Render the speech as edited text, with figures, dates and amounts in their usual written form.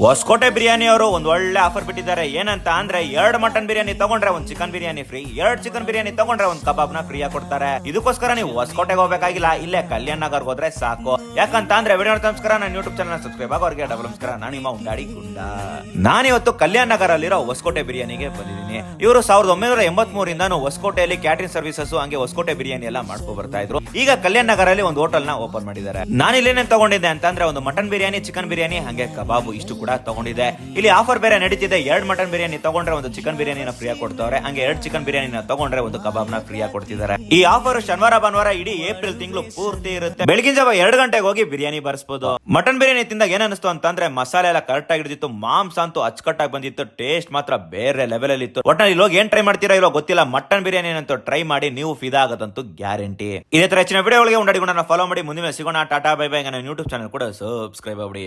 ಹೊಸಕೋಟೆ ಬಿರಿಯಾನಿ ಅವರು ಒಂದು ಒಳ್ಳೆ ಆಫರ್ ಬಿಟ್ಟಿದ್ದಾರೆ. ಏನಂತ ಅಂದ್ರೆ 2 ಮಟನ್ ಬಿರಿಯಾನಿ ತಗೊಂಡ್ರೆ ಒಂದು chicken biryani free, 2 chicken biryani ತಗೊಂಡ್ರೆ ಒಂದು ಕಬಾಬ್ ನ ಫ್ರೀ ಆಗಿ ಕೊಡ್ತಾರೆ. ಇದಕ್ಕೋಸ್ಕರ ನೀವು ಹೊಸಕೋಟೆಗೆ ಹೋಗಬೇಕಾಗಿಲ್ಲ, ಇಲ್ಲೇ ಕಲ್ಯಾಣ ನಗರ್ ಹೋದ್ರೆ ಸಾಕು. ಯಾಕಂತ ಅಂದ್ರೆ ವಿಡಿಯೋ ನಮಸ್ಕಾರ, ನನ್ನ ಯೂಟ್ಯೂಬ್ ಚಾನಲ್ ಸಬ್ಸ್ಕ್ರೈಬ್ ಆಗೋರಿಗೆ ಡಬಲ್ ನಮಸ್ಕಾರ. ನಾನು ನಿಮ್ಮ ಉಂಡಾಡಿ ಗುಂಡ. ನಾನಿವತ್ತು ಕಲ್ಯಾಣ ನಗರ್ ಅಲ್ಲಿರೋ ಹೊಸಕೋಟೆ ಬಿರಿಯಾನಿಗೆ ಬಂದಿದ್ದೀನಿ. ಇವರು 1983 ಇಂದ ಹೊಸಕೋಟೆಯಲ್ಲಿ ಕ್ಯಾಟರಿಂಗ್ ಸರ್ವಿಸಸ್ ಹಂಗೆ ಹೊಸಕೋಟೆ ಬಿರಿಯಾನಿ ಎಲ್ಲ ಮಾಡ್ಕೊ ಬರ್ತಾ ಇದ್ರು. ಈಗ ಕಲ್ಯಾಣ ನಗರಲ್ಲಿ ಒಂದು ಹೋಟೆಲ್ ನ ಓಪನ್ ಮಾಡಿದ್ದಾರೆ. ನಾನು ಇಲ್ಲೇನೇನ್ ತಗೊಂಡಿದ್ದೆ ಅಂತಂದ್ರೆ ಒಂದು ಮಟನ್ ಬಿರಿಯಾನಿ, ಚಿಕನ್ ಬಿರಿಯಾನಿ ಹಂಗೆ ಕಬಾಬು ಇಷ್ಟು ಕೂಡ ತಗೊಂಡಿದೆ. ಇಲ್ಲಿ ಆಫರ್ ಬೇರೆ ನಡೀತಿದೆ. 2 ಮಟನ್ ಬಿರಿಯಾನಿ ತಗೊಂಡ್ರೆ ಒಂದು ಚಿಕನ್ ಬಿರಿಯಾನಿನ ಫ್ರೀ ಆಗಿ ಕೊಡ್ತಾರೆ, ಹಂಗೆ 2 ಚಿಕನ್ ಬಿರಿಯಾನಿನ ತಗೊಂಡ್ರೆ ಒಂದು ಕಬಾಬ್ ನ ಫ್ರೀ ಆಗಿ ಕೊಡ್ತಿದ್ದಾರೆ. ಈ ಆಫರ್ ಶನಿವಾರ ಭಾನುವಾರ ಇಡೀ ಏಪ್ರಿಲ್ ತಿಂಗಳು ಪೂರ್ತಿ ಇರುತ್ತೆ. ಬೆಳಗಿನ ಜಾವ 2 ಗಂಟೆಗೆ ಹೋಗಿ ಬಿರಿಯಾನಿ ಬರ್ಸ್ಬೋದು. ಮಟನ್ ಬಿರಿಯಾನಿ ತಿಂದಾಗ ಏನ್ ಅನಿಸ್ತು ಅಂತಂದ್ರೆ ಮಸಾಲೆ ಎಲ್ಲ ಕರೆಕ್ಟ್ ಆಗಿ ಹಿಡಿದಿತ್ತು, ಮಾಂಸ ಅಂತೂ ಅಚ್ಚುಕಟ್ಟಾಗಿ ಬಂದಿತ್ತು, ಟೇಸ್ಟ್ ಮಾತ್ರ ಬೇರೆ ಲೆವೆಲ್ ಅಲ್ಲಿ ಇತ್ತು. ಒಟ್ನಲ್ಲಿ ಇಲ್ಲಿ ಹೋಗಿ ಏನ್ ಟ್ರೈ ಮಾಡ್ತೀರಾ ಇಲ್ಲೋ ಗೊತ್ತಿಲ್ಲ, ಮಟನ್ ಬಿರಿಯಾನಿ ಅಂತೂ ಟ್ರೈ ಮಾಡಿ, ನೀವು ಫಿದಾ ಆಗೋದಂತೂ ಗ್ಯಾರಂಟಿ. ಇದೇ ತರ ಹೆಚ್ಚಿನ ವಿಡಿಯೋಗಳಿಗೆ ಉಂಡಾಡಿಕೊಂಡು ಫಾಲೋ ಮಾಡಿ. ಮುಂದಿನ ಸಿಗೋಣ. Tata bye bye. ನನ್ನ ಯೂಟ್ಯೂಬ್ ಚಾನಲ್ ಕೂಡ ಸಬ್ಸ್ಕ್ರೈಬ್ ಮಾಡಿ.